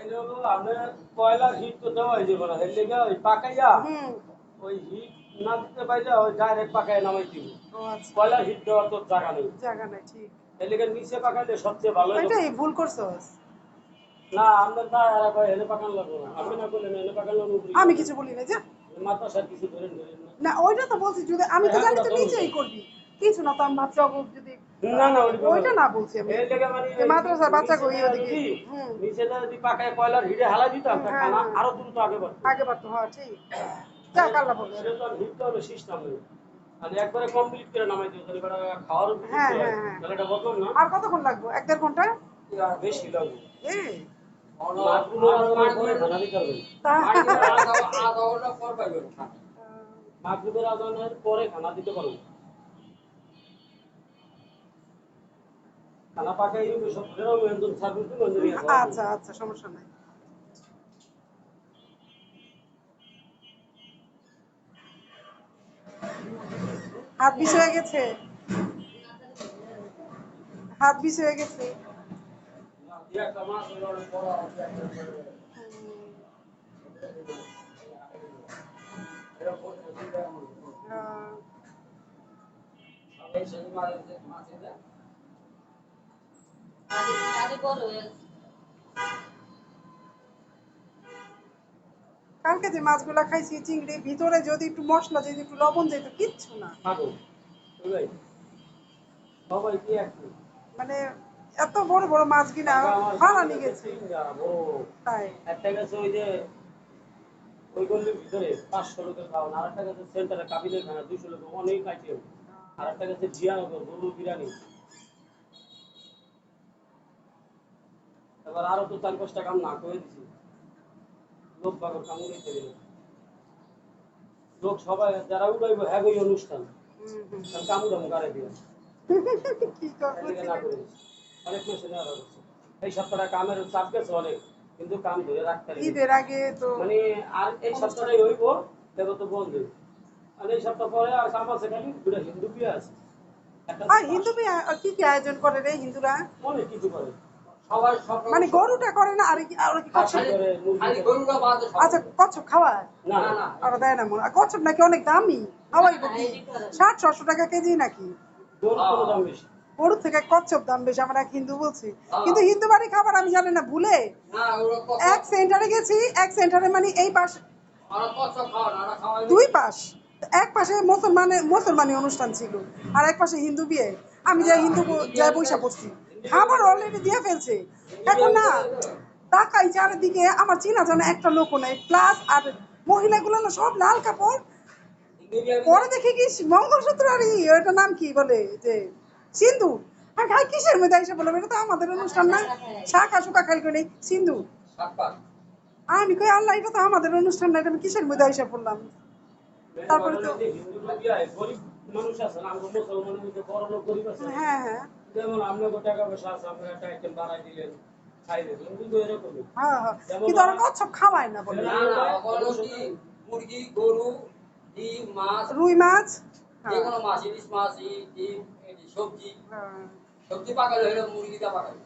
এই লোক আমরা কয়লা হিট তো দেওয়া হয়ে যাবে না এর লেগে ওই পাকাইয়া ওই হিট না দিতে পাইলে ওই ডাইরেক্ট পাকায় নামাই দিব। ও আচ্ছা, কয়লা হিট দেওয়ার তো জায়গা নেই। জায়গা নাই, ঠিক। এর লেগে নিচে পাকাইলে সবচেয়ে ভালো হলো। এটাই ভুল করছস। না আমরা না আর কয় এনে পাকান লাগবো না। আপনি না করলেন এনে পাকান লাগবো। আমি কিছু বলি না, যা। মাথা সাথে কিছু ধরেন না। না ওইটা তো বলছি, যদি আমি তো জানি তুই নিচেই করবি, কিছু না তো। আমি ভাবছি যদি না না ওইটা না বলছি আমি, এর লেগে মানে যে মাদ্রাসার বাচ্চাকে ওই ওদিকে নিচেটা যদি পাকায় কয়লার হিটে হালা দিতাম তা খানা আরো দ্রুত আগে বাড়তো। আগে বাড়তো, হ্যাঁ ঠিক। যা কাল্লা বলবে সেটা হিট তো হবে সিস্টেম নেই। মানে একবারে কমপ্লিট করে নামাই দিও তাহলে বড় খাওয়ার উপর হ্যাঁ হয়। হ্যাঁ হ্যাঁ। তাহলে এটা বদলাম না। আর কতক্ষণ লাগবে? 1-1.5 ঘন্টা? বেশি লাগবে। এই মাগরুবের আজানের পরে খানা দিতে হবে। আধা ঘন্টা পর পাইবেন খানা। মাগরুবের আজানের পরে খানা দিতে পারবো। খানা পাকাই সব ফেরাও একদম সার্ভিস দিন অন্য নিয়ে যাওয়া। আচ্ছা আচ্ছা, সমস্যা নাই। হাত বিষ হয়ে গেছে, হাত বিষ হয়ে গেছে। একটা মাস হলো অনেক বড় আছে একটা এরা বলতে দিলে আমার এই সেই মাছ এটা আদি বড় হয়ে কালকে যে মাছগুলা খাইছি চিংড়ি, ভিতরে যদি একটু মশলা, যদি একটু লবণ যেত, কিচ্ছু না। থাকো বুঝলাই সবাই কি একটু মানে এত বড় বড় মাছ কিনা ফালানি গেছে। তাই একটা গেছে ওই যে ওই গল্লির ভিতরে 500 লোকের খাওয়ান, আর একটা গেছে সেন্টারে কাবিলের খানা 200 লোক অনেক আইটেম, আর একটা গেছে জিয়ানগর গরু বিরিয়ানি। এবার আরো তো 4-5টা কাম না করে দিছি, লোক বাগর কাম উড়াইতে গেলে লোক সবাই যারা উড়াইব হ্যাঁ ওই অনুষ্ঠান কাম উড়াম গাড়ি দিয়ে কি করবো না করে দিছি। অনেক মেশিনে আরো করছে এই সপ্তাহটা কামের চাপ গেছে অনেক, কিন্তু কাম ধরে রাখতে ঈদের আগে তো মানে আর এই সপ্তাহটাই হইব দেবো তো বন্ধ। আর এই সপ্তাহ পরে আর কাম আছে খালি দুটো হিন্দু বিয়ে আছে। হিন্দু কি কি আয়োজন করে রে হিন্দুরা? অনেক কিছু করে সবাই সব মানে গরুটা করে না, আর কি কচ্ছপ? খালি গরুটা বাদ আচ্ছা, কচ্ছপ খাওয়ায়? না না ওরা দেয় না মনে হয়। কচ্ছপ নাকি অনেক দামি, খাওয়াই কি 60-600 টাকা কেজি নাকি? গরুর দাম বেশি। গরুর থেকে কচ্ছপ দাম বেশি, আমরা এক হিন্দু বলছি। কিন্তু হিন্দু বাড়ি খাবার আমি জানি না, ভুলে না ওরা এক সেন্টারে গেছি, এক সেন্টারে মানে এই পাশ ওরা কত খাওয়া না ওরা খাওয়াই দুই পাশ, এক পাশে মুসলমানি অনুষ্ঠান ছিল, আর এক পাশে হিন্দু বিয়ে। আমি যাই হিন্দু যাই পয়সা পড়ছি, খাবার অলরেডি দিয়ে ফেলছে। এখন না তাকাই চারিদিকে, আমার চিনা জানা একটা লোকও নাই, প্লাস আর মহিলাগুলো না সব লাল কাপড় পরে দেখি কি মঙ্গলসূত্র, আর ওইটার নাম কি বলে যে সিন্ধু। আর খাই কিসের মধ্যে এসে বললাম এটা তো আমাদের অনুষ্ঠান না, শাখা শুকা খাই করে সিন্ধু। আমি কই আল্লাহ, এটা তো আমাদের অনুষ্ঠান না, এটা আমি কিসের মধ্যে এসে পড়লাম। তারপরে তো মানুষ আছে না, আমরা মুসলমানের মধ্যে বড় লোক গরিব আছে। হ্যাঁ হ্যাঁ যেমন আপনাকে টাকা পয়সা আছে, আপনার একটা আইটেম বাড়াই দিলেন খাই দিলেন, কিন্তু এরকমই। হ্যাঁ হ্যাঁ, কিন্তু ওরা কচ্ছপ খাওয়ায় না বলে। না না বলো কি মুরগি গরু ডিম মাছ রুই মাছ, যে কোনো মাছ ইলিশ মাছ ডিম সবজি হ্যাঁ সবজি পাকালে হলো মুরগিটা পাকালে